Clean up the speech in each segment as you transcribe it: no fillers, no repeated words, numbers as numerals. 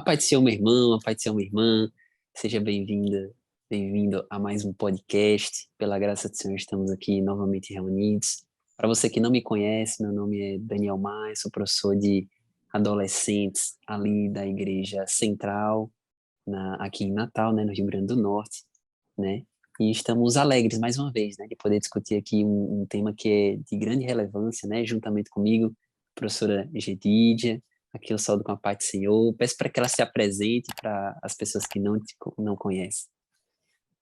A paz do Senhor, meu irmão, a paz do Senhor, minha irmã, seja bem-vinda, bem-vindo a mais um podcast. Pela graça do Senhor, estamos aqui novamente reunidos. Para você que não me conhece, meu nome é Daniel Maia, sou professor de adolescentes ali da Igreja Central, aqui em Natal, né, no Rio Grande do Norte, né? E estamos alegres, mais uma vez, né, de poder discutir aqui um tema que é de grande relevância, né, juntamente comigo, a professora Gedidia. Aqui eu saúdo com a paz do Senhor. Peço para que ela se apresente para as pessoas que não conhecem.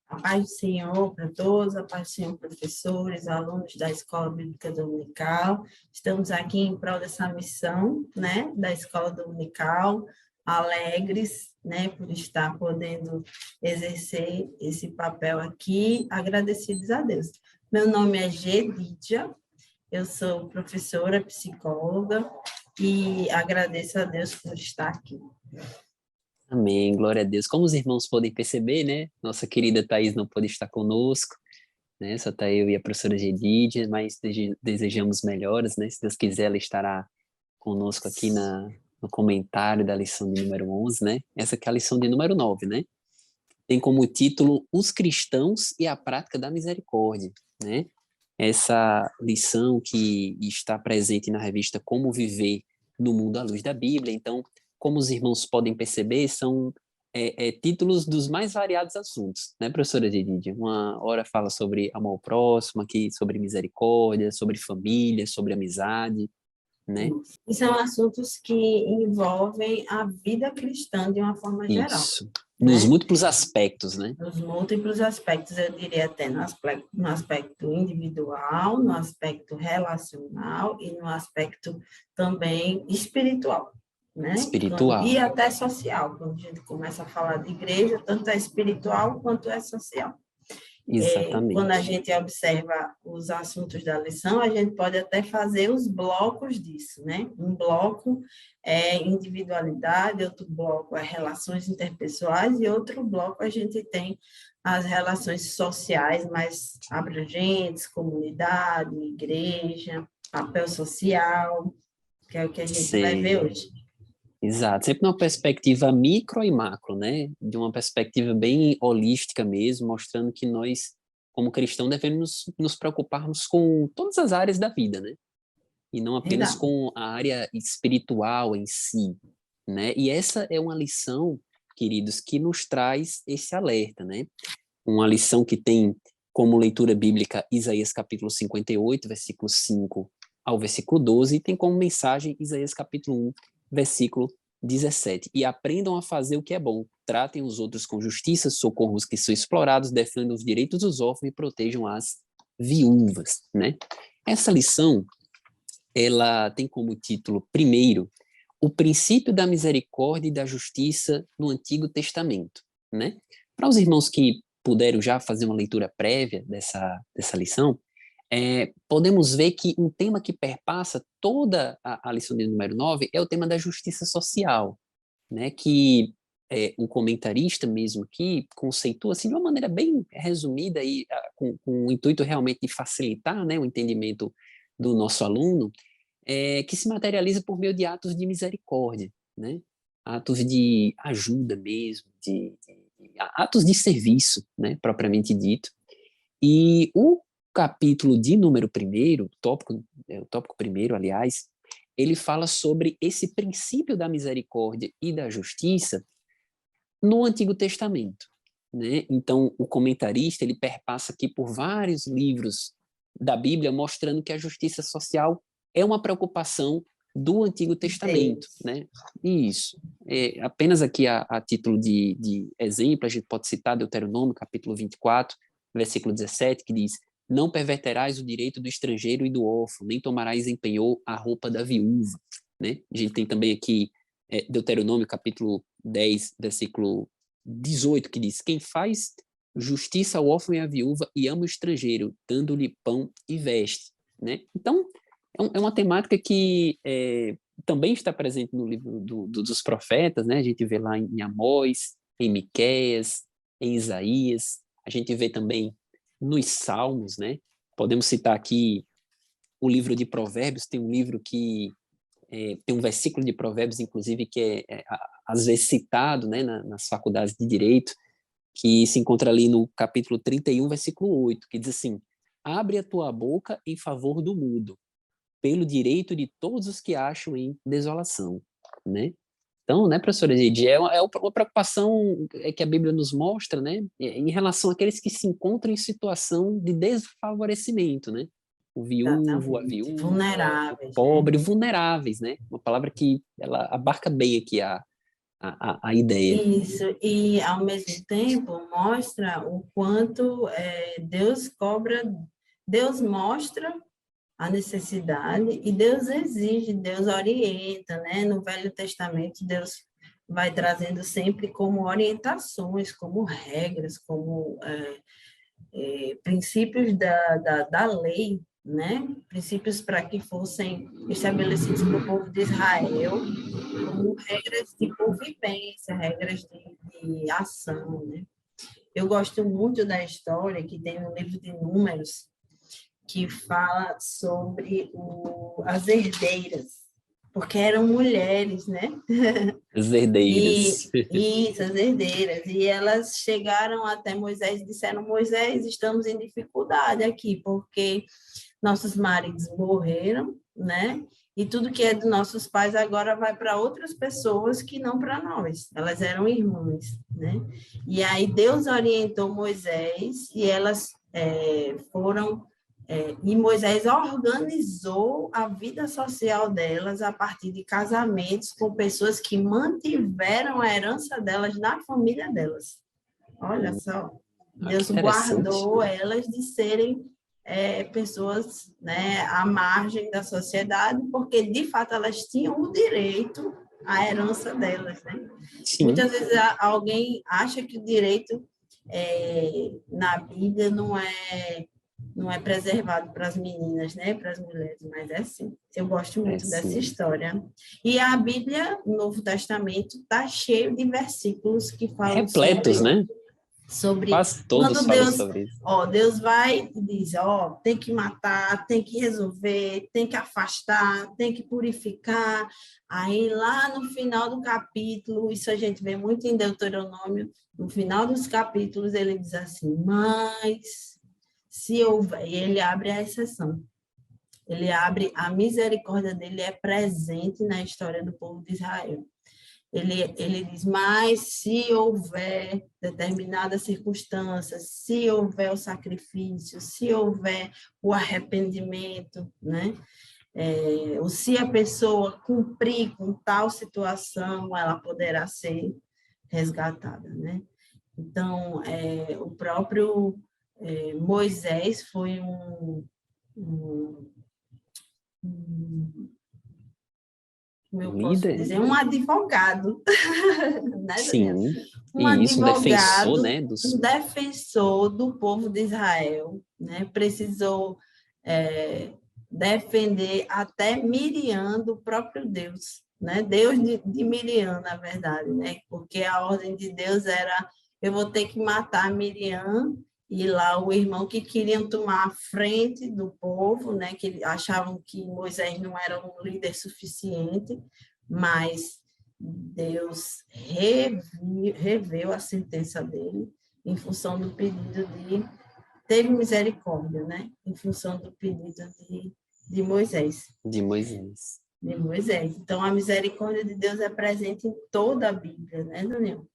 A paz do Senhor para todos, a paz do Senhor, professores, alunos da Escola Bíblica Dominical. Estamos aqui em prol dessa missão, né, da Escola Dominical, alegres, né, por estar podendo exercer esse papel aqui, agradecidos a Deus. Meu nome é Gedidia, eu sou professora, psicóloga, e agradeço a Deus por estar aqui. Amém, glória a Deus. Como os irmãos podem perceber, né, nossa querida Thaís não pôde estar conosco, né, só está eu e a professora Gedidia, mas desejamos melhoras, né, se Deus quiser ela estará conosco aqui no comentário da lição de número 11, né, essa que é a lição de número 9, né, tem como título Os Cristãos e a Prática da Misericórdia, né, essa lição que está presente na revista Como Viver no Mundo à Luz da Bíblia. Então, como os irmãos podem perceber, são títulos dos mais variados assuntos, né, professora Dididia? Uma hora fala sobre amor ao próximo, aqui sobre misericórdia, sobre família, sobre amizade, né? E são assuntos que envolvem a vida cristã de uma forma geral, Isso. Nos né? múltiplos aspectos, né? Nos múltiplos aspectos, eu diria até no aspecto individual, no aspecto relacional e no aspecto também espiritual, né? E Espiritual. até social, quando a gente começa a falar de igreja, tanto é espiritual quanto é social. Quando a Exatamente. gente observa os assuntos da lição, a gente pode até fazer os blocos disso, né? Um bloco é individualidade, outro bloco é relações interpessoais e outro bloco a gente tem as relações sociais mais abrangentes, comunidade, igreja, papel social, que é o que a gente vai ver Sim. hoje. Exato, sempre numa perspectiva micro e macro, né? De uma perspectiva bem holística mesmo, mostrando que nós, como cristãos, devemos nos preocuparmos com todas as áreas da vida, né? E não apenas Verdade. com a área espiritual em si, né? E essa é uma lição, queridos, que nos traz esse alerta, né? Uma lição que tem como leitura bíblica Isaías capítulo 58, versículo 5 ao versículo 12, e tem como mensagem Isaías capítulo 1, versículo 17. E aprendam a fazer o que é bom, tratem os outros com justiça, socorram os que são explorados, defendam os direitos dos órfãos e protejam as viúvas, né? Essa lição, ela tem como título, primeiro, o princípio da misericórdia e da justiça no Antigo Testamento, né? Para os irmãos que puderam já fazer uma leitura prévia dessa lição, podemos ver que um tema que perpassa toda a lição de número 9 é o tema da justiça social, né? Que o comentarista mesmo aqui conceitua assim, de uma maneira bem resumida e com o intuito realmente de facilitar, né, o entendimento do nosso aluno, que se materializa por meio de atos de misericórdia, né? Atos de ajuda mesmo, atos de serviço, né, propriamente dito. E o capítulo de número primeiro, o tópico primeiro, aliás, ele fala sobre esse princípio da misericórdia e da justiça no Antigo Testamento, né? Então, o comentarista, ele perpassa aqui por vários livros da Bíblia, mostrando que a justiça social é uma preocupação do Antigo Testamento, né? Isso. Apenas aqui a título de exemplo, a gente pode citar Deuteronômio, capítulo 24, versículo 17, que diz: não perverterás o direito do estrangeiro e do órfão, nem tomarás em penhor a roupa da viúva, né? A gente tem também aqui Deuteronômio, capítulo 10, versículo 18, que diz: quem faz justiça ao órfão e à viúva e ama o estrangeiro, dando-lhe pão e veste, né? Então, é uma temática que também está presente no livro dos profetas, né? A gente vê lá em Amós, em Miqueias, em Isaías, a gente vê também nos Salmos, né? Podemos citar aqui o livro de Provérbios, tem um livro que tem um versículo de Provérbios, inclusive, que às vezes citado, né, nas faculdades de Direito, que se encontra ali no capítulo 31, versículo 8, que diz assim: abre a tua boca em favor do mudo, pelo direito de todos os que acham em desolação, né? Então, né, professora Gide, uma preocupação que a Bíblia nos mostra, né, em relação àqueles que se encontram em situação de desfavorecimento, né? O viúvo, a Exatamente. viúva, o Vulneráveis, né? pobre, vulneráveis, né? Uma palavra que ela abarca bem aqui a ideia. Isso, e ao mesmo tempo mostra o quanto Deus cobra, Deus mostra a necessidade e Deus exige, Deus orienta, né? No Velho Testamento, Deus vai trazendo sempre como orientações, como regras, como princípios da lei, né? Princípios para que fossem estabelecidos para o povo de Israel, como regras de convivência, regras de ação, né? Eu gosto muito da história que tem no livro de Números, que fala sobre as herdeiras, porque eram mulheres, né? As herdeiras. Isso, as herdeiras. E elas chegaram até Moisés e disseram: Moisés, estamos em dificuldade aqui, porque nossos maridos morreram, né? E tudo que é dos nossos pais agora vai para outras pessoas que não para nós. Elas eram irmãs, né? E aí Deus orientou Moisés e elas foram e Moisés organizou a vida social delas a partir de casamentos com pessoas que mantiveram a herança delas na família delas. Olha só, Que Deus interessante. guardou elas de serem pessoas, né, à margem da sociedade, porque de fato elas tinham o direito à herança delas, né? Sim, Muitas vezes alguém acha que o direito na Bíblia não é preservado para as meninas, né, para as mulheres, mas é assim. Eu gosto é muito dessa sim. história. E a Bíblia, o Novo Testamento, está cheio de versículos que falam Repletos, né? sobre Quase todos quando falam Deus, sobre isso. Deus vai e diz, tem que matar, tem que resolver, tem que afastar, tem que purificar. Aí lá no final do capítulo, isso a gente vê muito em Deuteronômio, no final dos capítulos ele diz assim, mas se houver, e ele abre a exceção. Ele abre, a misericórdia dele é presente na história do povo de Israel. Ele diz, mas se houver determinadas circunstâncias, se houver o sacrifício, se houver o arrependimento, né? Ou se a pessoa cumprir com tal situação, ela poderá ser resgatada, né? Então, o próprio Moisés foi um, um como eu posso Líder, dizer, um advogado, né, Daniel? sim. Um E isso, um defensor, advogado, né, um defensor do povo de Israel, né? Precisou defender até Miriam do próprio Deus, né? Deus de Miriam, na verdade, né? Porque a ordem de Deus era: eu vou ter que matar Miriam. E lá o irmão que queriam tomar a frente do povo, né? Que achavam que Moisés não era um líder suficiente, mas Deus reveu a sentença dele em função do pedido teve misericórdia, né? Em função do pedido de Moisés. de Moisés. De Moisés. Então, a misericórdia de Deus é presente em toda a Bíblia, né, Daniel?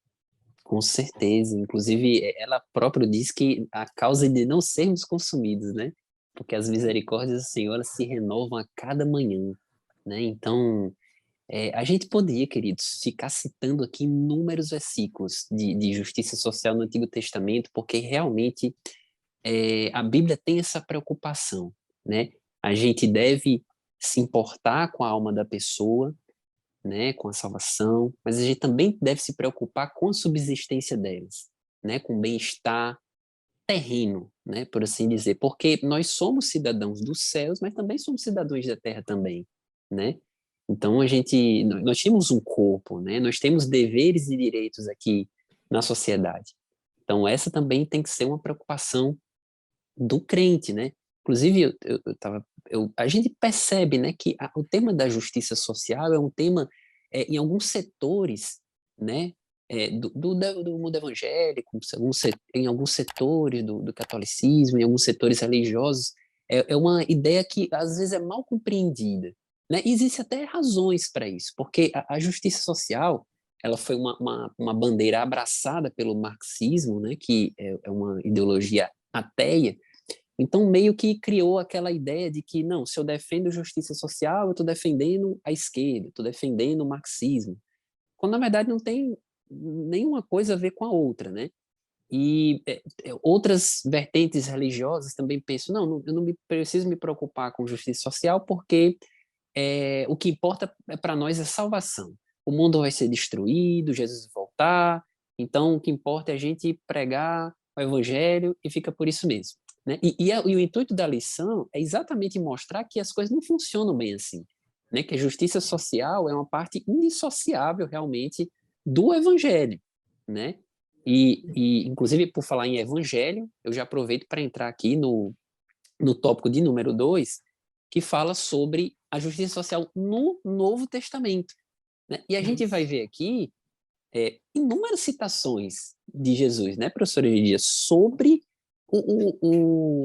Com certeza. Inclusive, ela própria diz que a causa de não sermos consumidos, né? Porque as misericórdias do Senhor se renovam a cada manhã, né? Então, a gente poderia, queridos, ficar citando aqui inúmeros versículos de justiça social no Antigo Testamento, porque realmente a Bíblia tem essa preocupação, né? A gente deve se importar com a alma da pessoa, né, com a salvação, mas a gente também deve se preocupar com a subsistência delas, né, com o bem-estar terreno, né, por assim dizer, porque nós somos cidadãos dos céus, mas também somos cidadãos da terra também, né? Então nós temos um corpo, né? Nós temos deveres e direitos aqui na sociedade. Então essa também tem que ser uma preocupação do crente, né? Inclusive, a gente percebe, né, que o tema da justiça social é um tema, em alguns setores, né, do mundo evangélico, em alguns setores do catolicismo, em alguns setores religiosos, é uma ideia que às vezes é mal compreendida, né? E existem até razões para isso, porque a justiça social, ela foi uma bandeira abraçada pelo marxismo, né, que é uma ideologia ateia. Então, meio que criou aquela ideia de que, não, se eu defendo justiça social, eu estou defendendo a esquerda, estou defendendo o marxismo, quando na verdade não tem nenhuma coisa a ver com a outra, né? E outras vertentes religiosas também pensam, não, eu não preciso me preocupar com justiça social porque o que importa para nós é salvação. O mundo vai ser destruído, Jesus vai voltar, então o que importa é a gente pregar o evangelho e fica por isso mesmo. Né? E o intuito da lição é exatamente mostrar que as coisas não funcionam bem assim, né? Que a justiça social é uma parte indissociável realmente do evangelho, né? Inclusive, por falar em evangelho, eu já aproveito para entrar aqui no tópico de número 2, que fala sobre a justiça social no Novo Testamento. Né? E a gente vai ver aqui inúmeras citações de Jesus, né, professora Lidia, sobre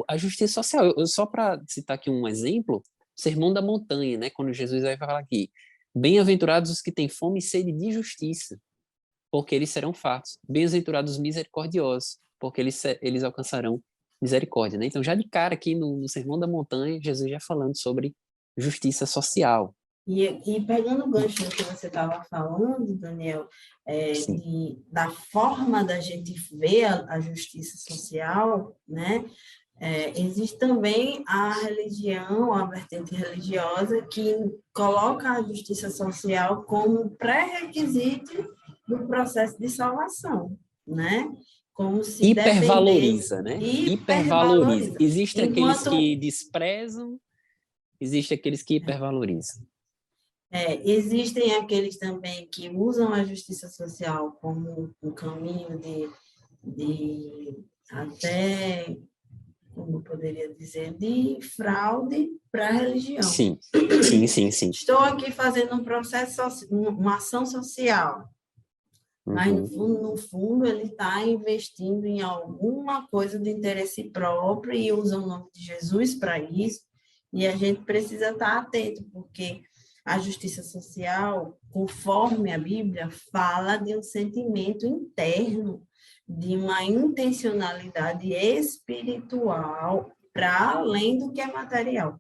a justiça social. Só para citar aqui um exemplo, o Sermão da Montanha, né, quando Jesus vai falar aqui, bem-aventurados os que têm fome e sede de justiça, porque eles serão fartos. Bem-aventurados os misericordiosos, porque eles alcançarão misericórdia. Né? Então, já de cara aqui no Sermão da Montanha, Jesus já falando sobre justiça social. E pegando o gancho do que você estava falando, Daniel, da forma da gente ver a justiça social, né? Existe também a religião, a vertente religiosa, que coloca a justiça social como pré-requisito do processo de salvação, né? Como se Hipervaloriza, né? Hipervaloriza. hipervaloriza. Existem aqueles Enquanto que desprezam, existem aqueles que hipervalorizam. existem aqueles também que usam a justiça social como um caminho de até, como eu poderia dizer, de fraude para a religião. Sim, sim, sim, sim. Estou aqui fazendo um processo, uma ação social, mas no fundo ele está investindo em alguma coisa de interesse próprio e usa o nome de Jesus para isso, e a gente precisa estar atento, porque a justiça social, conforme a Bíblia, fala de um sentimento interno, de uma intencionalidade espiritual para além do que é material.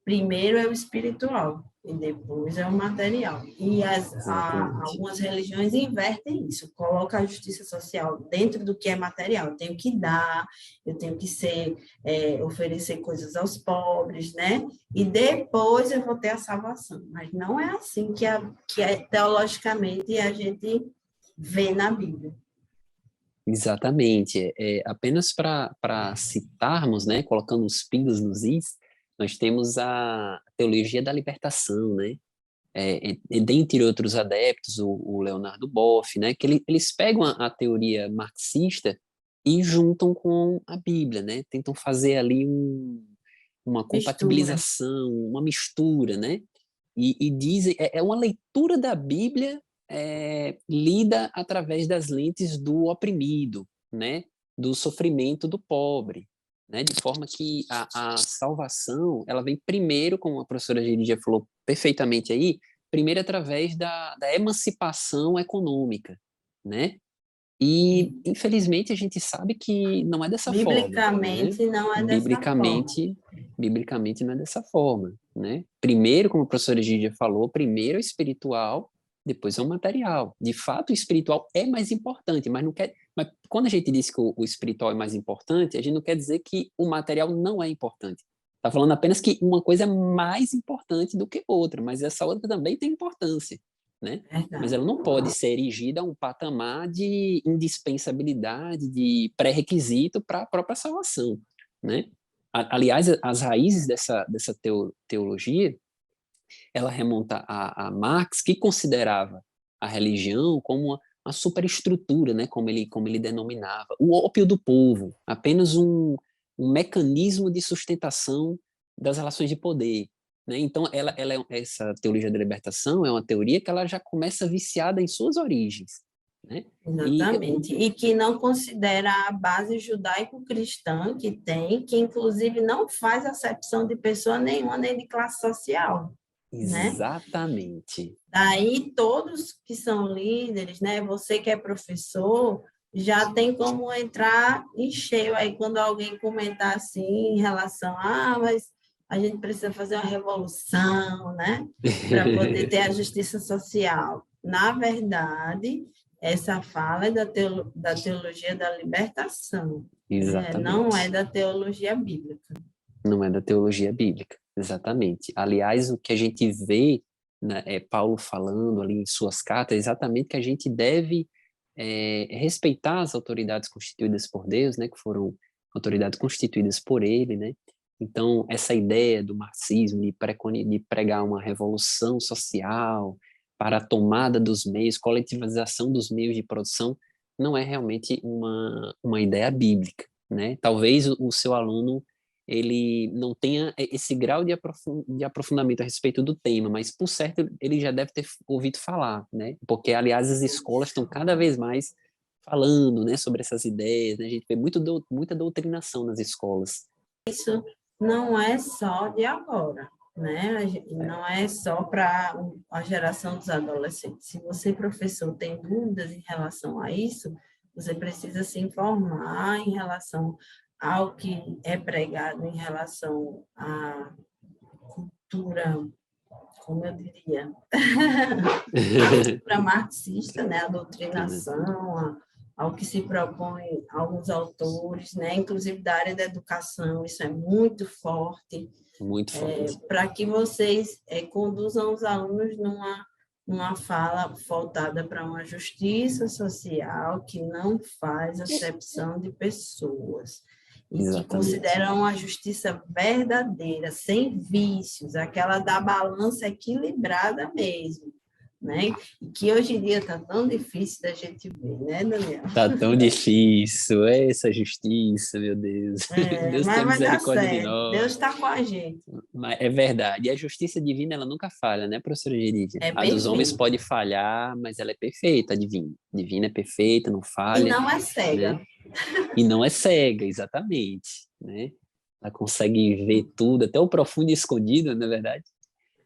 Primeiro é o espiritual e depois é o material. E algumas religiões invertem isso, colocam a justiça social dentro do que é material. Eu tenho que dar, eu tenho que oferecer coisas aos pobres, né? E depois eu vou ter a salvação. Mas não é assim que teologicamente a gente vê na Bíblia. Exatamente. Apenas para citarmos, né, colocando os pingos nos is, nós temos a teologia da libertação, né? Dentre outros adeptos, o Leonardo Boff, né, que eles pegam a teoria marxista e juntam com a Bíblia, né? Tentam fazer ali uma compatibilização, uma mistura, né? E dizem, é uma leitura da Bíblia lida através das lentes do oprimido, né? Do sofrimento do pobre, né? De forma que a salvação, ela vem primeiro, como a professora Geridia falou perfeitamente aí, primeiro através da emancipação econômica, né? E, infelizmente, a gente sabe que não é dessa forma, né? Biblicamente não é dessa forma. Biblicamente não é dessa forma, né? Primeiro, como a professora Gídia falou, primeiro é o espiritual, depois é o material. De fato, o espiritual é mais importante, mas não quer. Mas quando a gente diz que o espiritual é mais importante, a gente não quer dizer que o material não é importante. Está falando apenas que uma coisa é mais importante do que outra, mas essa outra também tem importância, né? Mas ela não pode ser erigida a um patamar de indispensabilidade, de pré-requisito para a própria salvação, né? Aliás, as raízes dessa teologia, ela remonta a Marx, que considerava a religião como uma superestrutura, né? Como ele denominava, o ópio do povo, apenas um mecanismo de sustentação das relações de poder, né? Então, essa teologia da libertação é uma teoria que ela já começa viciada em suas origens, né? Exatamente. E que não considera a base judaico-cristã que tem, que inclusive não faz acepção de pessoa nenhuma, nem de classe social, né? Exatamente. Daí todos que são líderes, né? Você que é professor, já tem como entrar em cheio aí quando alguém comentar assim em relação mas a gente precisa fazer uma revolução, né? Para poder ter a justiça social. Na verdade, essa fala é da teologia da libertação, né? Não é Exatamente. da teologia bíblica. Não é da teologia bíblica, exatamente. Aliás, o que a gente vê, né, Paulo falando ali em suas cartas, é exatamente que a gente deve respeitar as autoridades constituídas por Deus, né, que foram autoridades constituídas por ele, né? Então, essa ideia do marxismo, de pregar uma revolução social para a tomada dos meios, coletivização dos meios de produção, não é realmente uma ideia bíblica, né? Talvez o seu aluno ele não tenha esse grau de aprofundamento a respeito do tema, mas por certo ele já deve ter ouvido falar, né? Porque, aliás, as escolas estão cada vez mais falando, né, sobre essas ideias, né? A gente vê muita doutrinação nas escolas. Isso não é só de agora, né? Não é só para a geração dos adolescentes. Se você, professor, tem dúvidas em relação a isso, você precisa se informar em relação ao que é pregado em relação à cultura, como eu diria, a cultura marxista, né? A doutrinação, ao que se propõe alguns autores, né? Inclusive da área da educação, isso é muito forte, Muito forte. para que vocês conduzam os alunos numa fala voltada para uma justiça social que não faz acepção de pessoas e que Exatamente. consideram a justiça verdadeira, sem vícios, aquela da balança equilibrada mesmo, né? E que hoje em dia está tão difícil da gente ver, né, Daniel? Tá tão difícil, essa justiça, meu Deus. Deus Mas tenha vai dar misericórdia de certo, Deus nós. está com a gente. Mas é verdade. E a justiça divina, ela nunca falha, né, professora Geridia? É A dos homens perfeito. pode falhar, mas ela é perfeita, a divina. A divina é perfeita, não E falha, não é né? cega. E não é cega, exatamente, né? Ela consegue ver tudo, até o profundo e escondido, não é verdade?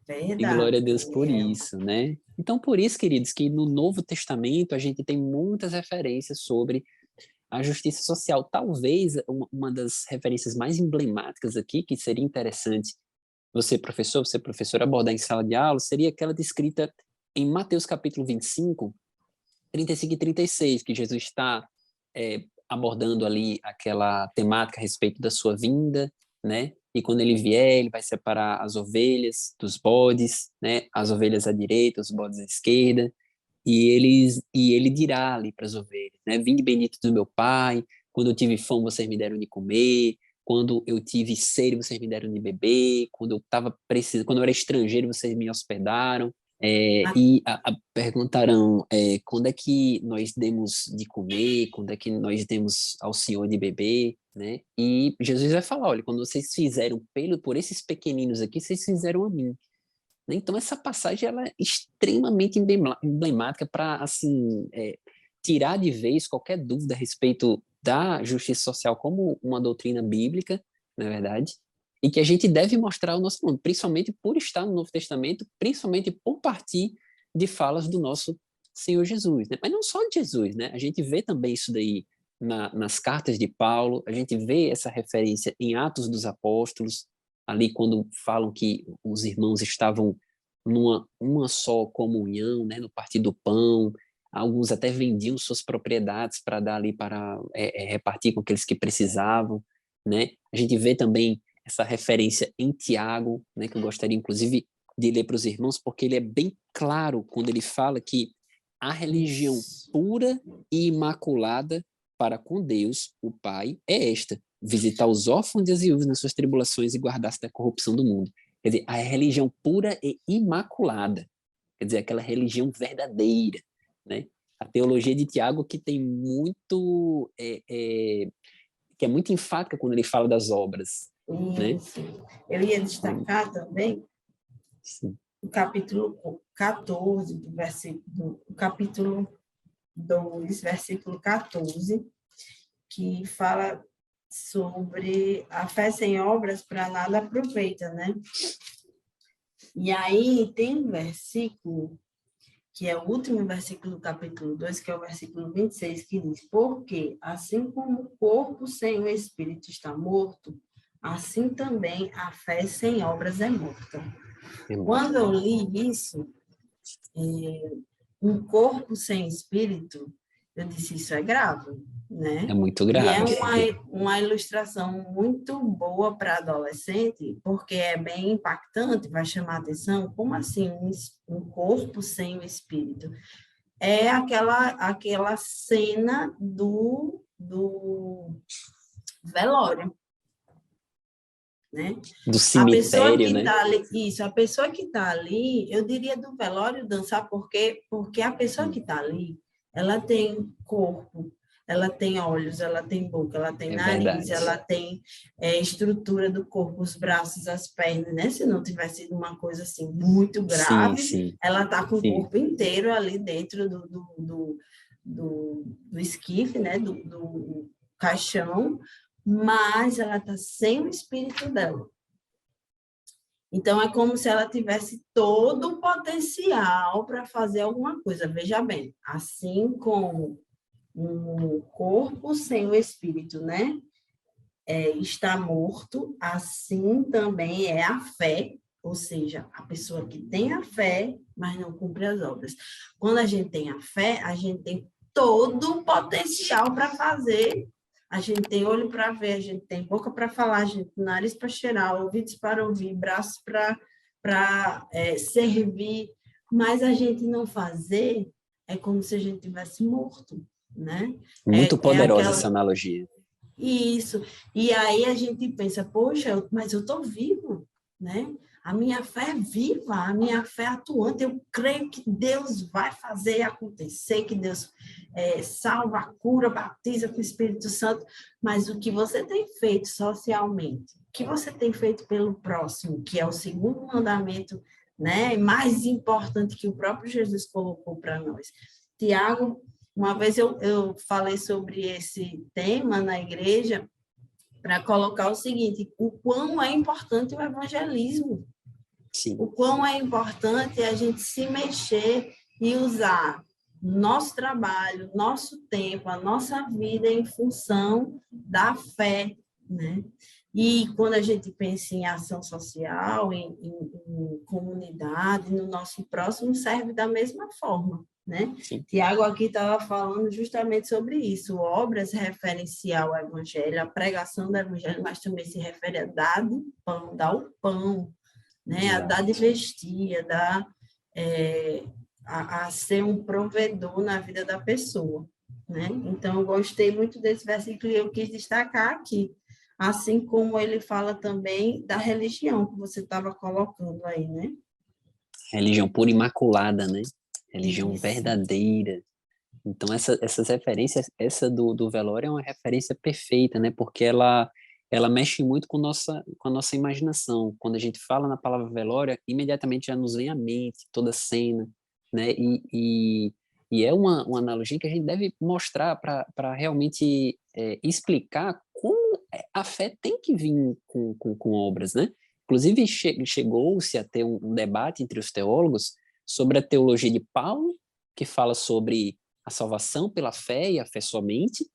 E glória Verdade, a Deus por Daniel. isso, né? Então, por isso, queridos, que no Novo Testamento a gente tem muitas referências sobre a justiça social. Talvez uma das referências mais emblemáticas aqui, que seria interessante você professor, abordar em sala de aula, seria aquela descrita em Mateus capítulo 25, 35 e 36, que Jesus está abordando ali aquela temática a respeito da sua vinda, né? E quando ele vier, ele vai separar as ovelhas dos bodes, né? As ovelhas à direita, os bodes à esquerda, e ele dirá ali para as ovelhas, né? Vinde bendito do meu Pai, quando eu tive fome, vocês me deram de comer, quando eu tive sede, vocês me deram de beber, quando eu estava precisando, quando eu era estrangeiro, vocês me hospedaram. Perguntarão quando é que nós demos de comer, quando é que nós demos ao Senhor de beber, né? E Jesus vai falar, olha, quando vocês fizeram por esses pequeninos aqui, vocês fizeram a mim. Né? Então essa passagem ela é extremamente emblemática para assim tirar de vez qualquer dúvida a respeito da justiça social como uma doutrina bíblica, na verdade, e que a gente deve mostrar ao nosso mundo, principalmente por estar no Novo Testamento, principalmente por partir de falas do nosso Senhor Jesus, né? Mas não só de Jesus, né? A gente vê também isso daí nas cartas de Paulo, a gente vê essa referência em Atos dos Apóstolos, ali quando falam que os irmãos estavam numa uma só comunhão, né, no partir do pão, alguns até vendiam suas propriedades para dar ali para repartir com aqueles que precisavam, né? A gente vê também essa referência em Tiago, né, que eu gostaria inclusive de ler para os irmãos, porque ele é bem claro quando ele fala que a religião pura e imaculada para com Deus, o Pai, é esta: visitar os órfãos e as viúvas nas suas tribulações e guardar-se da corrupção do mundo. Quer dizer, a religião pura e imaculada. Quer dizer, aquela religião verdadeira, né? A teologia de Tiago que tem muito que é muito enfática quando ele fala das obras, né? Isso. Eu ia destacar também Sim. o capítulo 14, o capítulo 2, versículo 14, que fala sobre a fé sem obras para nada aproveita, né? E aí tem um versículo, que é o último versículo do capítulo 2, que é o versículo 26, que diz: porque assim como o corpo sem o espírito está morto, assim também a fé sem obras é morta. Quando eu li isso, um corpo sem espírito, eu disse, isso é grave, né? É muito E é grave. uma ilustração muito boa para adolescente, porque é bem impactante, vai chamar a atenção. Como assim um corpo sem o espírito? É aquela cena do velório, né? Do A pessoa cemitério, que né? está ali, isso, a pessoa que está ali, eu diria do velório, dançar, porque a pessoa que está ali, ela tem corpo, ela tem olhos, ela tem boca, ela tem É nariz, verdade. ela tem estrutura do corpo, os braços, as pernas, né? Se não tivesse sido uma coisa assim muito Sim, grave, sim, ela está com o sim. corpo inteiro ali dentro do esquife, né? Do caixão, mas ela está sem o espírito dela. Então, é como se ela tivesse todo o potencial para fazer alguma coisa. Veja bem, assim como um corpo sem o espírito, né? Está morto, assim também é a fé, ou seja, a pessoa que tem a fé, mas não cumpre as obras. Quando a gente tem a fé, a gente tem todo o potencial para fazer. A gente tem olho para ver, a gente tem boca para falar, a gente tem nariz para cheirar, ouvidos para ouvir, braços para servir, mas a gente não fazer é como se a gente tivesse morto, né? Muito É poderosa aquela essa analogia. isso. E aí a gente pensa, poxa, mas eu estou vivo, né? A minha fé é viva, a minha fé é atuante. Eu creio que Deus vai fazer acontecer, que Deus salva, cura, batiza com o Espírito Santo. Mas o que você tem feito socialmente, o que você tem feito pelo próximo, que é o segundo mandamento, né? Mais importante que o próprio Jesus colocou para nós. Tiago, uma vez eu falei sobre esse tema na igreja para colocar o seguinte: o quão é importante o evangelismo, Sim. o quão é importante a gente se mexer e usar nosso trabalho, nosso tempo, a nossa vida em função da fé, né? E quando a gente pensa em ação social, em comunidade, no nosso próximo, serve da mesma forma, né? Sim. Tiago aqui estava falando justamente sobre isso. Obras referem-se ao evangelho, a pregação do evangelho, mas também se refere a dar do pão, dar o pão, né? A dar de vestir, a ser um provedor na vida da pessoa, né? Então, eu gostei muito desse versículo e eu quis destacar aqui, assim como ele fala também da religião que você estava colocando aí, né? Religião pura e imaculada, né? Religião Isso. verdadeira. Então, essas referências, essa do velório é uma referência perfeita, né? Porque ela mexe muito com a nossa imaginação. Quando a gente fala na palavra velório, imediatamente já nos vem à mente toda a cena, né? E é uma analogia que a gente deve mostrar para realmente explicar como a fé tem que vir com obras, né? Inclusive, chegou-se a ter um debate entre os teólogos sobre a teologia de Paulo, que fala sobre a salvação pela fé e a fé somente,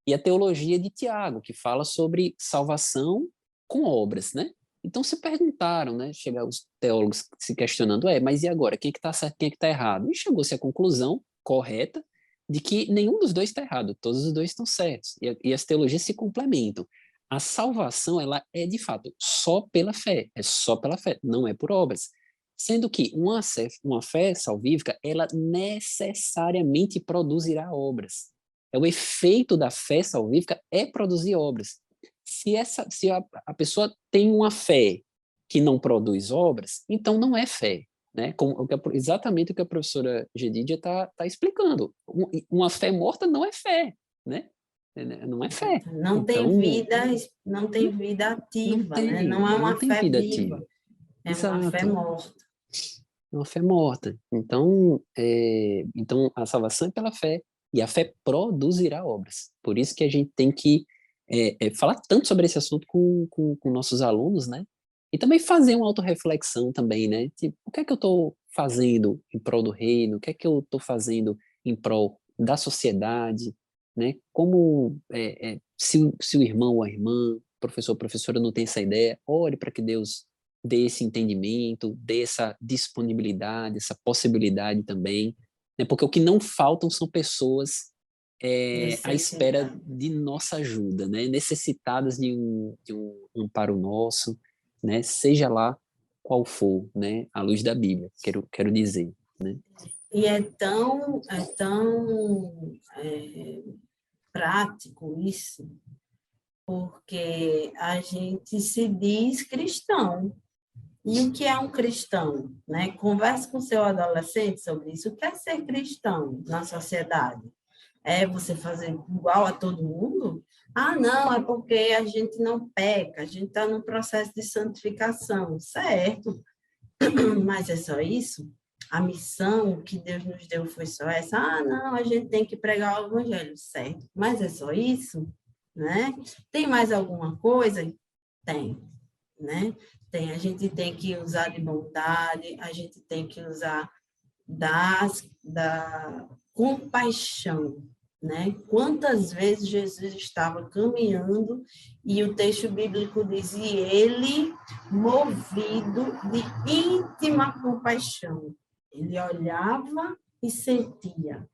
e a teologia de Tiago, que fala sobre salvação com obras, né? Então se perguntaram, né? Chega os teólogos se questionando, mas e agora? Quem é que está certo, quem é que está errado? E chegou-se à conclusão correta de que nenhum dos dois está errado, todos os dois estão certos, e as teologias se complementam. A salvação, ela é de fato só pela fé, é só pela fé, não é por obras. Sendo que uma fé salvífica, ela necessariamente produzirá obras. O efeito da fé salvífica é produzir obras. Se a pessoa tem uma fé que não produz obras, então não é fé. Né? Exatamente o que a professora Gedidia está explicando. Uma fé morta não é fé. Né? não é fé. Não tem vida, não tem vida ativa, né? Não é uma fé viva, é uma fé morta. É uma fé morta. Então, então, a salvação é pela fé, e a fé produzirá obras. Por isso que a gente tem que falar tanto sobre esse assunto com nossos alunos, né? E também fazer uma autorreflexão também, né? Tipo, o que é que eu estou fazendo em prol do reino? O que é que eu estou fazendo em prol da sociedade? Né? Como, se o irmão ou a irmã, professor ou professora não tem essa ideia, ore para que Deus dê esse entendimento, dê essa disponibilidade, essa possibilidade também, né? Porque o que não faltam são pessoas à espera de nossa ajuda, né? Necessitadas de um amparo nosso, né? Seja lá qual for, né? À luz da Bíblia, quero dizer, né? E é tão prático isso, porque a gente se diz cristão. E o que é um cristão? Né? Converse com seu adolescente sobre isso. O que é ser cristão na sociedade? É você fazer igual a todo mundo? Ah, não, é porque a gente não peca, a gente está no processo de santificação, certo? Mas é só isso? A missão que Deus nos deu foi só essa? Ah, não, a gente tem que pregar o evangelho, certo? Mas é só isso? Né? Tem mais alguma coisa? Tem, né? Tem, a gente tem que usar de bondade, a gente tem que usar da compaixão, né? Quantas vezes Jesus estava caminhando e o texto bíblico diz, e ele, movido de íntima compaixão, ele olhava e sentia,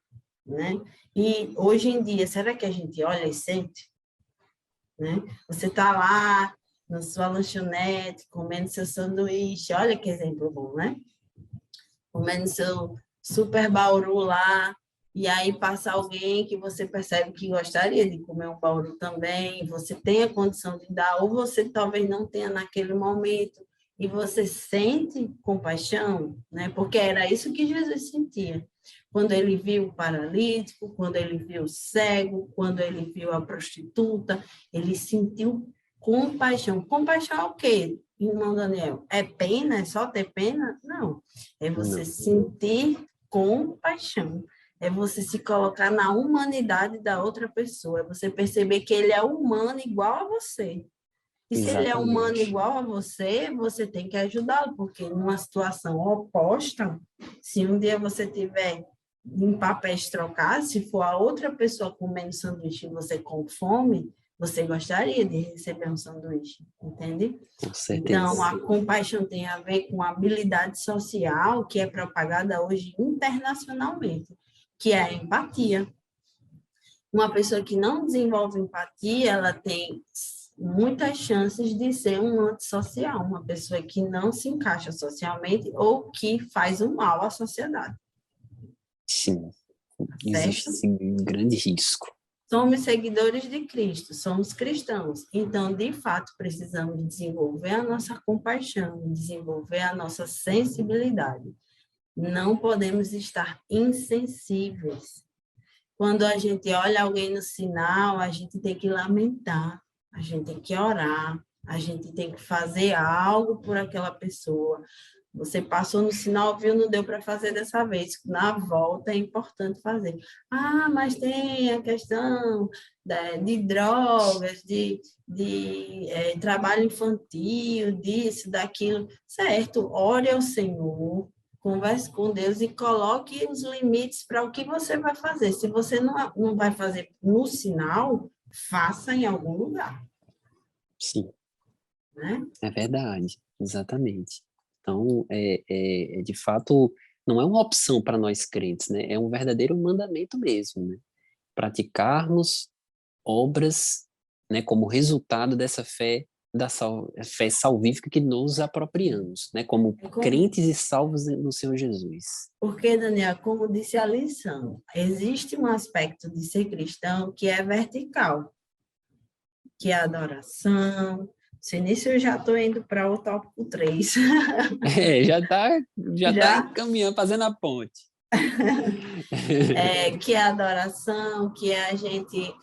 né? E hoje em dia, será que a gente olha e sente? Né? Você está lá na sua lanchonete, comendo seu sanduíche, olha que exemplo bom, né? Comendo seu super bauru lá, e aí passa alguém que você percebe que gostaria de comer um bauru também, você tem a condição de dar, ou você talvez não tenha naquele momento, e você sente compaixão, né? Porque era isso que Jesus sentia. Quando ele viu o paralítico, quando ele viu o cego, quando ele viu a prostituta, ele sentiu compaixão. Compaixão é o quê, irmão Daniel? É pena? É só ter pena? Não. É você sentir compaixão. É você se colocar na humanidade da outra pessoa. É você perceber que ele é humano igual a você. E se ele é humano igual a você, você tem que ajudá-lo, porque numa situação oposta, se um dia você tiver em papéis trocados, se for a outra pessoa comendo sanduíche e você com fome, você gostaria de receber um sanduíche, entende? Com certeza. Então, a compaixão tem a ver com a habilidade social que é propagada hoje internacionalmente, que é a empatia. Uma pessoa que não desenvolve empatia, ela tem muitas chances de ser um antissocial, uma pessoa que não se encaixa socialmente ou que faz o mal à sociedade. Sim, certo? Existe sim, um grande risco. Somos seguidores de Cristo, somos cristãos, então, de fato, precisamos desenvolver a nossa compaixão, desenvolver a nossa sensibilidade. Não podemos estar insensíveis. Quando a gente olha alguém no sinal, a gente tem que lamentar, a gente tem que orar, a gente tem que fazer algo por aquela pessoa. Você passou no sinal, viu, não deu para fazer dessa vez. Na volta é importante fazer. Ah, mas tem a questão de drogas, de trabalho infantil, disso, daquilo. Certo, ore ao Senhor, converse com Deus e coloque os limites para o que você vai fazer. Se você não vai fazer no sinal, faça em algum lugar. Sim, né? É verdade, exatamente. Então, de fato, não é uma opção para nós crentes, né? É um verdadeiro mandamento mesmo, né? Praticarmos obras, né, como resultado dessa fé, fé salvífica que nos apropriamos, né? Como crentes e salvos no Senhor Jesus. Porque, Daniel, como disse a lição, existe um aspecto de ser cristão que é vertical, que é a adoração. Se nisso eu já estou indo para o tópico 3. Já tá caminhando, fazendo a ponte. que é a adoração, que é a gente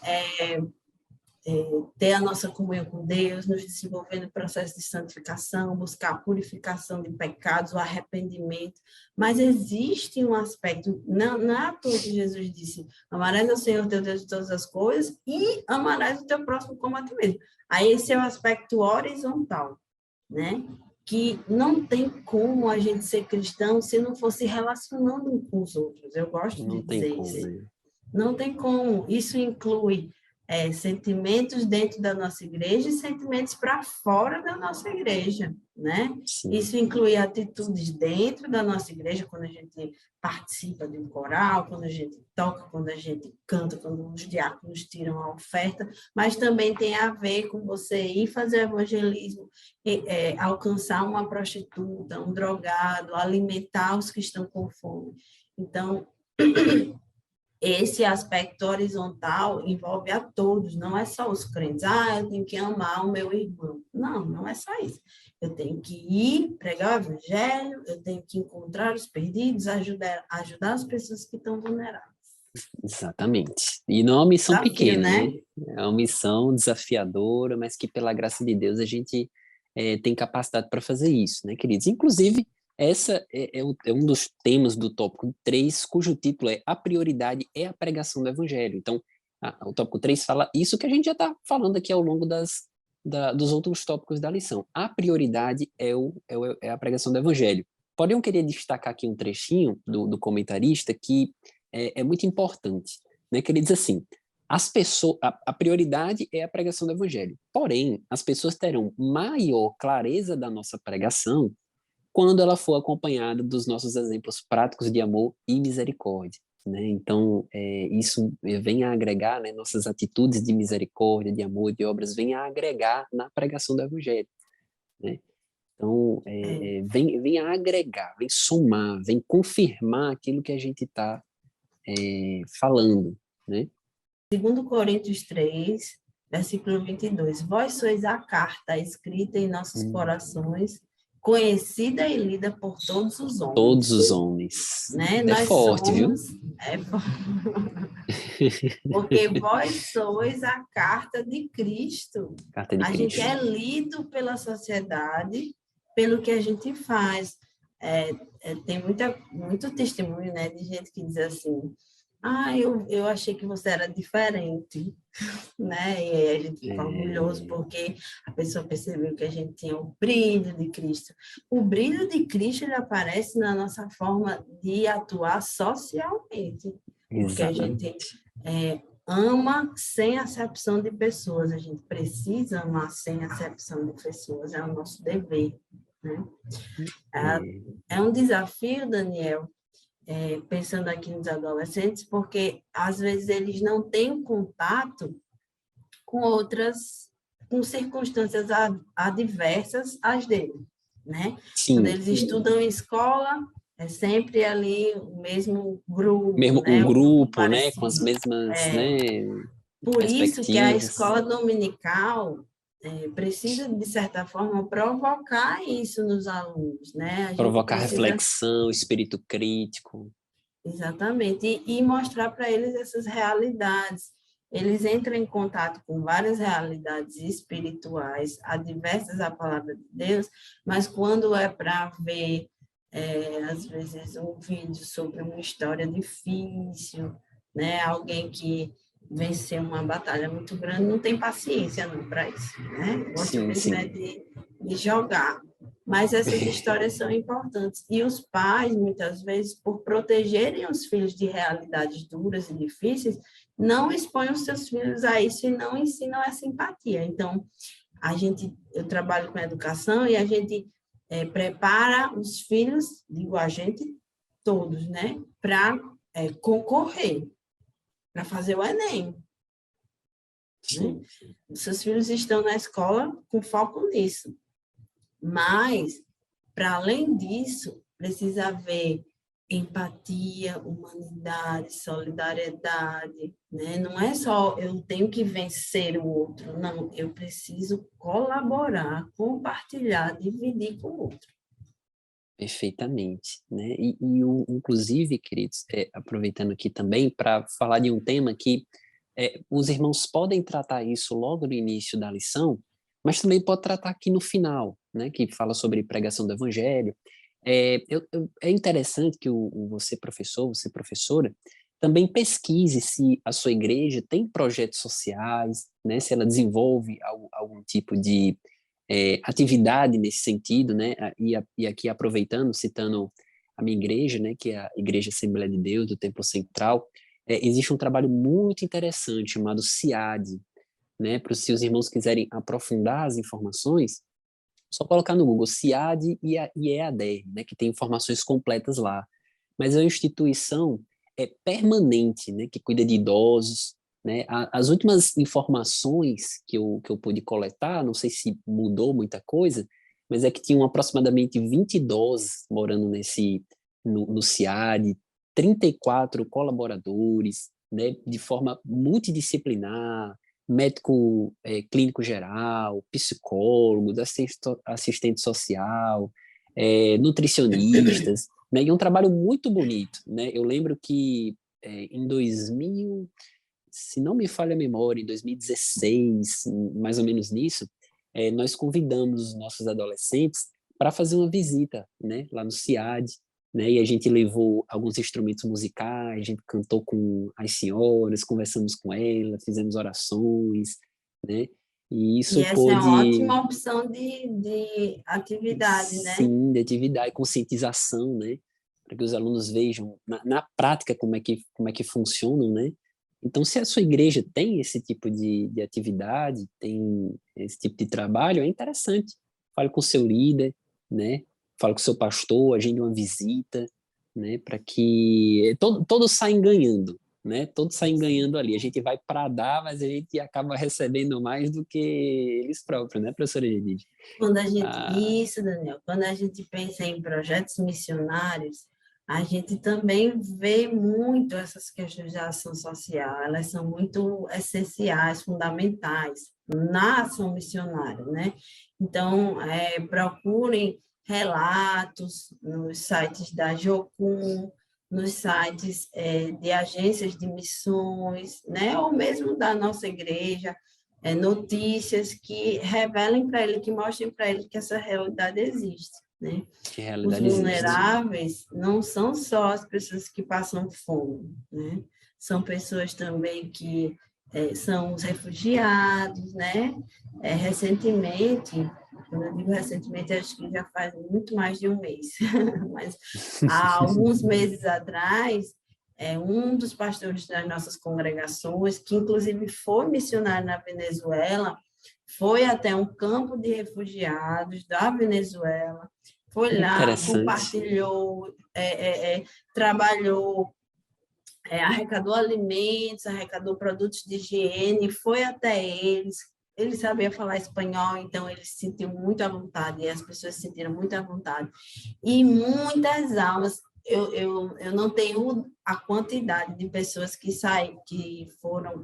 ter a nossa comunhão com Deus, nos desenvolver no processo de santificação, buscar a purificação de pecados, o arrependimento. Mas existe um aspecto, não é à toa que Jesus disse, amarás ao Senhor teu Deus de todas as coisas e amarás o teu próximo como a ti mesmo. Aí esse é o aspecto horizontal, né? Que não tem como a gente ser cristão se não fosse relacionando com os outros. Eu gosto de dizer isso. Né? Não tem como. Isso inclui sentimentos dentro da nossa igreja e sentimentos para fora da nossa igreja, né? Sim. Isso inclui atitudes dentro da nossa igreja, quando a gente participa de um coral, quando a gente toca, quando a gente canta, quando os diáconos tiram a oferta, mas também tem a ver com você ir fazer evangelismo, alcançar uma prostituta, um drogado, alimentar os que estão com fome. Então, esse aspecto horizontal envolve a todos, não é só os crentes. Eu tenho que amar o meu irmão. Não, não é só isso. Eu tenho que ir pregar o evangelho, eu tenho que encontrar os perdidos, ajudar as pessoas que estão vulneráveis. Exatamente. E não é uma missão Desafio, pequena, né? né? É uma missão desafiadora, mas que pela graça de Deus a gente tem capacidade para fazer isso, né, queridos? Inclusive, essa é um dos temas do tópico 3, cujo título é A Prioridade é a Pregação do Evangelho. Então, o tópico 3 fala isso que a gente já está falando aqui ao longo dos outros tópicos da lição. A prioridade é a pregação do Evangelho. Podem querer destacar aqui um trechinho do comentarista que é muito importante, né? Que ele diz assim: a prioridade é a pregação do Evangelho. Porém, as pessoas terão maior clareza da nossa pregação quando ela for acompanhada dos nossos exemplos práticos de amor e misericórdia, né? Então, isso vem a agregar, né? Nossas atitudes de misericórdia, de amor, de obras, vem a agregar na pregação do Evangelho, né? Então, vem a agregar, vem somar, vem confirmar aquilo que a gente está falando, né? 2 Coríntios 3, versículo 22. Vós sois a carta escrita em nossos corações, conhecida e lida por todos os homens. Todos os homens. Né? Nós forte, somos, viu? Porque vós sois a carta de Cristo. Carta de a Cristo. gente é lido pela sociedade, pelo que a gente faz. Tem muito testemunho, né, de gente que diz assim: eu achei que você era diferente, né? E aí a gente fica orgulhoso porque a pessoa percebeu que a gente tinha o brilho de Cristo. O brilho de Cristo, ele aparece na nossa forma de atuar socialmente. Porque a gente ama sem acepção de pessoas, a gente precisa amar sem acepção de pessoas, é o nosso dever, né? É um desafio, Daniel, pensando aqui nos adolescentes, porque às vezes eles não têm contato com circunstâncias adversas às dele, né? Sim. Quando eles estudam em escola, é sempre ali o mesmo grupo, mesmo né? Um grupo, né? Parecido. Com as mesmas, né? Por isso que a escola dominical precisa, de certa forma, provocar isso nos alunos, né? Provocar reflexão, espírito crítico. Exatamente, e mostrar para eles essas realidades. Eles entram em contato com várias realidades espirituais, adversas à palavra de Deus, mas quando é para ver, às vezes, um vídeo sobre uma história difícil, né? Alguém que venceu uma batalha muito grande, não tem paciência para isso, né? Gosta mesmo de jogar. Mas essas histórias são importantes. E os pais, muitas vezes, por protegerem os filhos de realidades duras e difíceis, não expõem os seus filhos a isso e não ensinam essa empatia. Então, eu trabalho com educação e a gente prepara os filhos, digo a gente, todos, né, para concorrer, para fazer o Enem. Né? Os seus filhos estão na escola com foco nisso. Mas, para além disso, precisa haver empatia, humanidade, solidariedade, né? Não é só eu tenho que vencer o outro, não, eu preciso colaborar, compartilhar, dividir com o outro. Perfeitamente, né? Inclusive, queridos, aproveitando aqui também para falar de um tema que os irmãos podem tratar isso logo no início da lição, mas também pode tratar aqui no final, né? Que fala sobre pregação do evangelho. É interessante que você, professor, você, professora, também pesquise se a sua igreja tem projetos sociais, né? Se ela desenvolve algum tipo de atividade nesse sentido, né? E aqui aproveitando, citando a minha igreja, né? Que é a Igreja Assembleia de Deus, do Templo Central, existe um trabalho muito interessante chamado CIAD, né? Para se os irmãos quiserem aprofundar as informações, só colocar no Google CIAD e EAD, né? Que tem informações completas lá. Mas é uma instituição permanente, né? Que cuida de idosos, né? As últimas informações que eu pude coletar, não sei se mudou muita coisa, mas é que tinham aproximadamente 20 idosos morando no CIAD, 34 colaboradores, né? De forma multidisciplinar, médico clínico geral, psicólogos, assistente social, nutricionistas, né? E é um trabalho muito bonito, né? Eu lembro que em 2000, se não me falha a memória, em 2016, mais ou menos nisso, nós convidamos os nossos adolescentes para fazer uma visita, né? Lá no CIAD, né? E a gente levou alguns instrumentos musicais, a gente cantou com as senhoras, conversamos com elas, fizemos orações, né? E E isso essa é uma pôde, ótima opção de atividade, né? sim, de atividade, conscientização, né? Para que os alunos vejam na prática como é que funcionam, né? Então, se a sua igreja tem esse tipo de atividade, tem esse tipo de trabalho, é interessante. Fale com o seu líder, né? Fale com o seu pastor, agende uma visita, né? Para que todos saem ganhando, né? Todos saem ganhando ali. A gente vai para dar, mas a gente acaba recebendo mais do que eles próprios, né, professora Edith? Quando a gente, Ah, isso, Daniel, quando a gente pensa em projetos missionários, a gente também vê muito essas questões de ação social, elas são muito essenciais, fundamentais na ação missionária, né? Então, procurem relatos nos sites da Jocum, nos sites de agências de missões, né? Ou mesmo da nossa igreja, notícias que revelem para ele, que mostrem para ele que essa realidade existe, né? que Os realidade existe. vulneráveis não são só as pessoas que passam fome, né? São pessoas também que são os refugiados, né? Recentemente, quando eu digo recentemente, acho que já faz muito mais de um mês, mas há alguns meses atrás, um dos pastores das nossas congregações, que inclusive foi missionário na Venezuela, foi até um campo de refugiados da Venezuela, foi lá, Interessante. compartilhou, trabalhou, arrecadou alimentos, arrecadou produtos de higiene, foi até eles. Ele sabia falar espanhol, então ele se sentiu muito à vontade, e as pessoas se sentiram muito à vontade. E muitas almas, eu não tenho a quantidade de pessoas que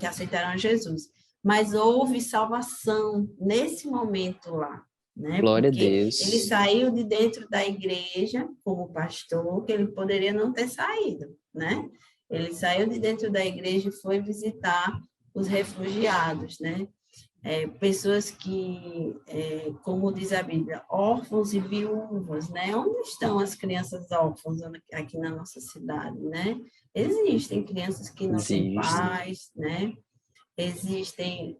aceitaram Jesus, mas houve salvação nesse momento lá, né? Glória a Porque ele Deus. saiu de dentro da igreja como pastor, que ele poderia não ter saído, né? Ele saiu de dentro da igreja e foi visitar os refugiados, né? Pessoas que, como diz a Bíblia, órfãos e viúvas, né? Onde estão as crianças órfãs aqui na nossa cidade, né? Existem crianças que não têm Existe. pais, né? Existem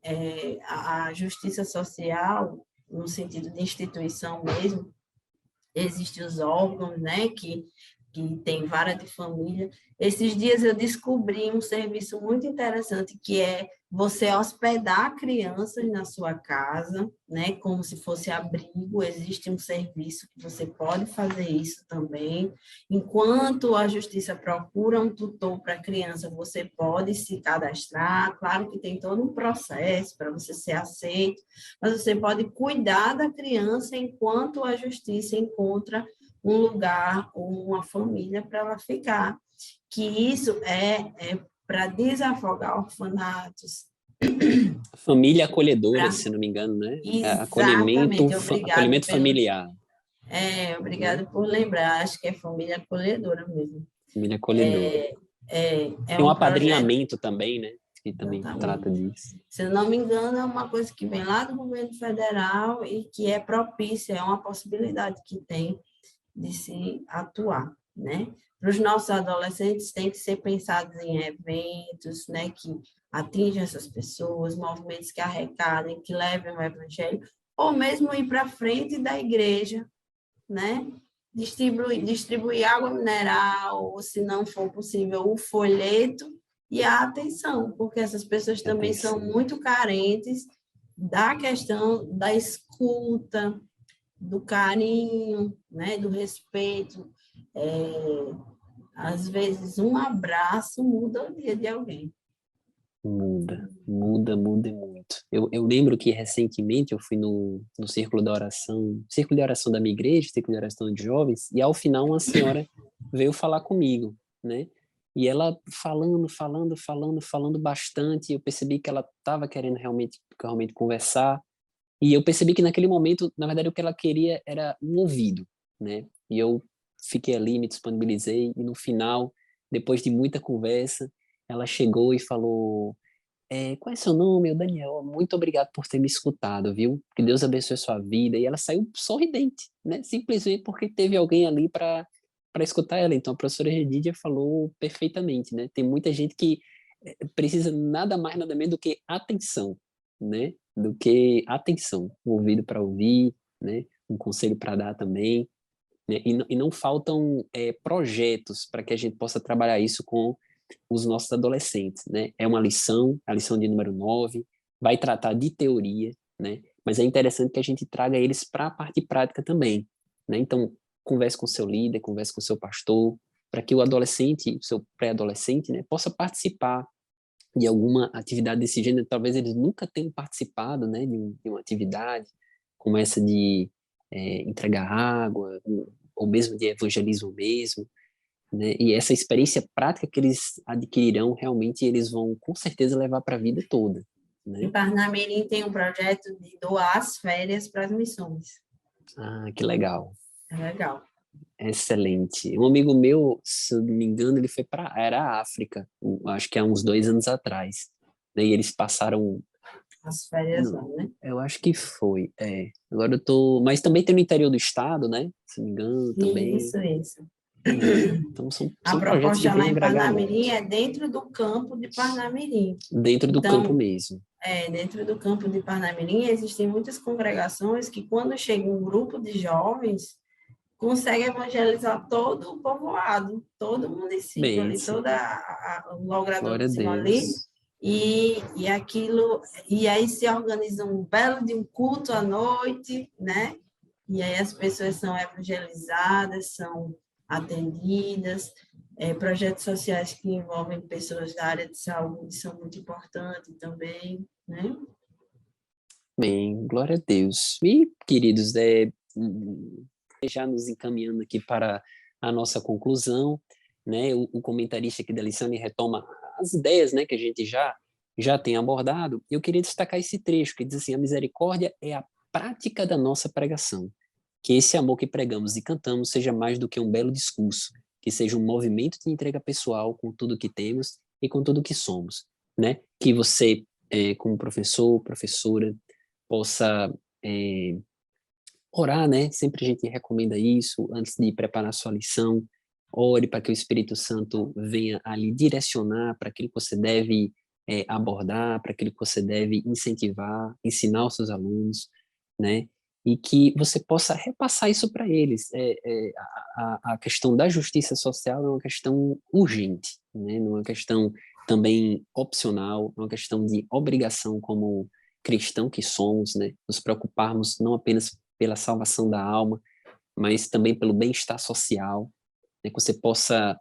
a justiça social, no sentido de instituição mesmo, existem os órgãos, né, que tem vara de família. Esses dias eu descobri um serviço muito interessante, que é você hospedar crianças na sua casa, né, como se fosse abrigo. Existe um serviço que você pode fazer isso também. Enquanto a justiça procura um tutor para a criança, você pode se cadastrar. Claro que tem todo um processo para você ser aceito, mas você pode cuidar da criança enquanto a justiça encontra um lugar ou uma família para ela ficar. Que isso é para desafogar orfanatos. Família acolhedora, Pra... se não me engano, né? Acolhimento, Exatamente, obrigado acolhimento familiar. Obrigada né? por lembrar, acho que é família acolhedora mesmo. Família acolhedora. É Tem um um projeto, apadrinhamento também, né? Que também trata exatamente. disso. Se eu não me engano, é uma coisa que vem lá do governo federal e que é propícia, é uma possibilidade que tem de se atuar, né? Para os nossos adolescentes, tem que ser pensados em eventos, né, que atinjam essas pessoas, movimentos que arrecadem, que levem o evangelho, ou mesmo ir para frente da igreja, né? Distribuir água mineral, ou se não for possível, o folheto e a atenção, porque essas pessoas também são Atenção. muito carentes da questão da escuta, do carinho, né, do respeito. Às vezes, um abraço muda o dia de alguém. Muda, muda, muda e muito. Eu lembro que recentemente eu fui no círculo de oração da minha igreja, círculo de oração de jovens, e ao final uma senhora veio falar comigo, né? E ela falando bastante, eu percebi que ela estava querendo realmente conversar, e eu percebi que naquele momento, na verdade, o que ela queria era um ouvido, né? E eu fiquei ali, me disponibilizei, e no final, depois de muita conversa, ela chegou e falou: qual é seu nome? Eu, Daniel, muito obrigado por ter me escutado, viu? Que Deus abençoe a sua vida. E ela saiu sorridente, né? Simplesmente porque teve alguém ali para escutar ela. Então, a professora Redídia falou perfeitamente, né? Tem muita gente que precisa nada mais, nada menos do que atenção, né? Do que atenção, um ouvido para ouvir, né? Um conselho para dar também, né? E não faltam projetos para que a gente possa trabalhar isso com os nossos adolescentes, né? É uma lição, a lição de número 9 vai tratar de teoria, né? Mas é interessante que a gente traga eles para a parte prática também, né? Então, converse com seu líder, converse com seu pastor, para que o adolescente, o seu pré-adolescente, né, possa participar de alguma atividade desse gênero. Talvez eles nunca tenham participado, né, de uma atividade como essa de entregar água, ou mesmo de evangelismo mesmo, né? E essa experiência prática que eles adquirirão, realmente eles vão com certeza levar para a vida toda, Em né? Parnamirim tem um projeto de doar as férias para as missões. Ah, que legal. É legal. Excelente. Um amigo meu, se eu não me engano, ele foi para era a África, acho que há uns 2 anos atrás, né? E eles passaram, As férias lá, não, né? eu acho que foi, Agora eu tô, mas também tem no interior do estado, né? Se não me engano, também. Isso. Então são, A são projetos que proposta vão lá em agregar Parnamirim muito é dentro do campo de Parnamirim. dentro do campo Então, mesmo. dentro do campo de Parnamirim, existem muitas congregações que, quando chega um grupo de jovens, consegue evangelizar todo o povoado, todo o município ali, Bênção. toda o Glória a logradourzinho ali, Deus. e aquilo, e aí se organiza um belo de um culto à noite, né? E aí as pessoas são evangelizadas, são atendidas, projetos sociais que envolvem pessoas da área de saúde são muito importantes também, né? Bem, glória a Deus. E, queridos, já nos encaminhando aqui para a nossa conclusão, né? O comentarista aqui da lição ele retoma as ideias, né, que a gente já tem abordado. Eu queria destacar esse trecho que diz assim: a misericórdia é a prática da nossa pregação. Que esse amor que pregamos e cantamos seja mais do que um belo discurso, que seja um movimento de entrega pessoal com tudo que temos e com tudo que somos, né? Que você, como professor, professora, possa orar, né? Sempre a gente recomenda isso antes de preparar sua lição. Ore para que o Espírito Santo venha a lhe direcionar para aquilo que você deve abordar, para aquilo que você deve incentivar, ensinar os seus alunos, né? E que você possa repassar isso para eles. A questão da justiça social é uma questão urgente, né? Não é uma questão também opcional, é uma questão de obrigação como cristão que somos, né? Nos preocuparmos não apenas pela salvação da alma, mas também pelo bem-estar social, né? Que você possa,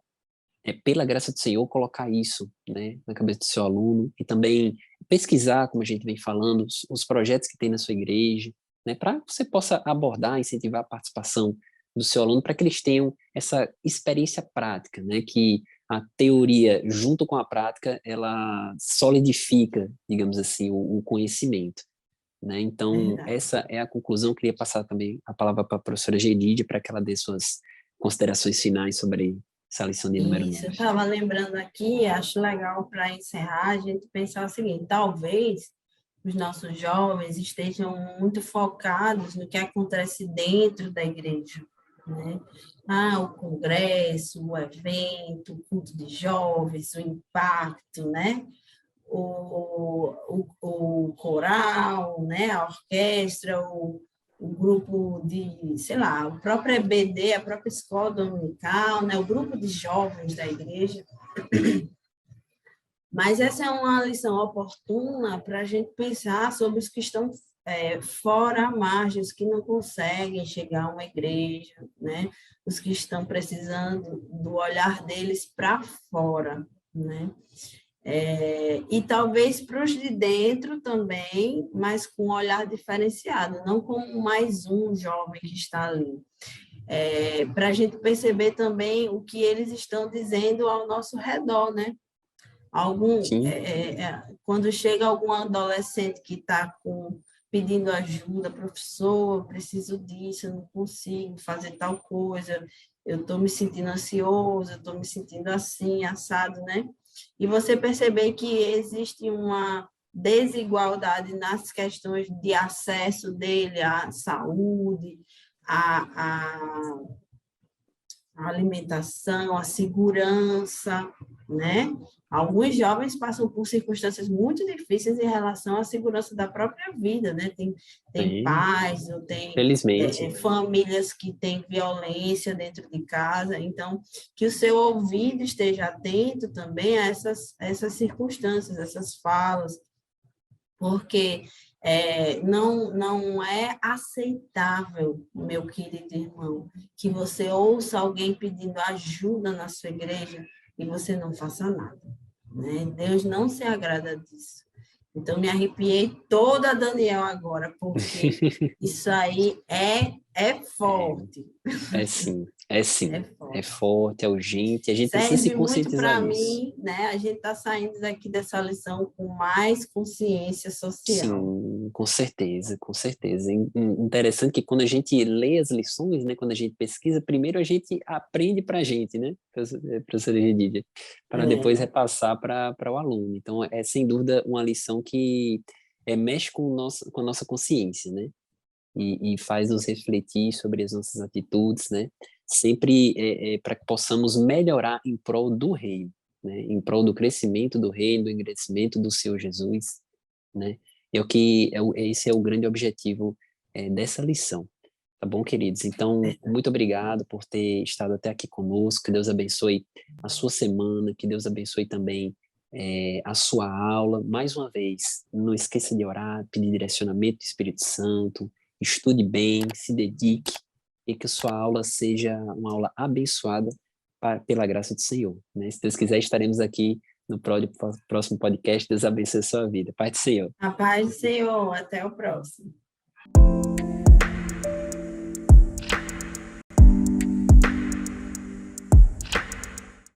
pela graça do Senhor, colocar isso, né, na cabeça do seu aluno e também pesquisar, como a gente vem falando, os projetos que tem na sua igreja, né, para que você possa abordar, incentivar a participação do seu aluno para que eles tenham essa experiência prática, né, que a teoria junto com a prática ela solidifica, digamos assim, o conhecimento, né? Então, essa é a conclusão. Eu queria passar também a palavra para a professora Gerídia, para que ela dê suas considerações finais sobre essa lição de número 9. Isso, eu estava lembrando aqui, acho legal para encerrar, a gente pensar o seguinte: talvez os nossos jovens estejam muito focados no que acontece dentro da igreja, né? O congresso, o evento, o culto de jovens, o impacto, né? O coral, né? A orquestra, o grupo de, sei lá, o próprio EBD, a própria escola dominical, né? O grupo de jovens da igreja. Mas essa é uma lição oportuna para a gente pensar sobre os que estão fora à margem, os que não conseguem chegar a uma igreja, né? Os que estão precisando do olhar deles para fora, né? E talvez para os de dentro também, mas com um olhar diferenciado, não como mais um jovem que está ali. Para a gente perceber também o que eles estão dizendo ao nosso redor, né? Quando chega algum adolescente que está pedindo ajuda, professor, eu preciso disso, eu não consigo fazer tal coisa, eu estou me sentindo ansioso, eu estou me sentindo assim, assado, né? E você perceber que existe uma desigualdade nas questões de acesso dele à saúde, à alimentação, à segurança, né? Alguns jovens passam por circunstâncias muito difíceis em relação à segurança da própria vida, né? Tem pais, ou tem felizmente. Famílias que têm violência dentro de casa, então, que o seu ouvido esteja atento também a essas circunstâncias, essas falas, porque não é aceitável, meu querido irmão, que você ouça alguém pedindo ajuda na sua igreja e você não faça nada, né? Deus não se agrada disso. Então, me arrepiei toda, Daniel, agora, porque isso aí é forte. Sim, é sim. É forte. É forte, é urgente, a gente precisa se conscientizar muito para disso. mim, né? A gente está saindo daqui dessa lição com mais consciência social. Sim, com certeza, com certeza. Interessante que quando a gente lê as lições, né, quando a gente pesquisa, primeiro a gente aprende para a gente, né, professora Gedídia, para depois repassar para o aluno. Então, é sem dúvida uma lição que mexe com a nossa consciência, né, e faz nos refletir sobre as nossas atitudes, né, sempre para que possamos melhorar em prol do reino, né, em prol do crescimento do reino, do engrandecimento do Senhor Jesus, né? Esse é o grande objetivo dessa lição, tá bom, queridos? Então, muito obrigado por ter estado até aqui conosco, que Deus abençoe a sua semana, que Deus abençoe também a sua aula. Mais uma vez, não esqueça de orar, pedir direcionamento do Espírito Santo, estude bem, se dedique, e que sua aula seja uma aula abençoada pela graça do Senhor, né? Se Deus quiser, estaremos aqui no próximo podcast. Deus abençoe a sua vida. Paz do Senhor. A paz do Senhor. Até o próximo.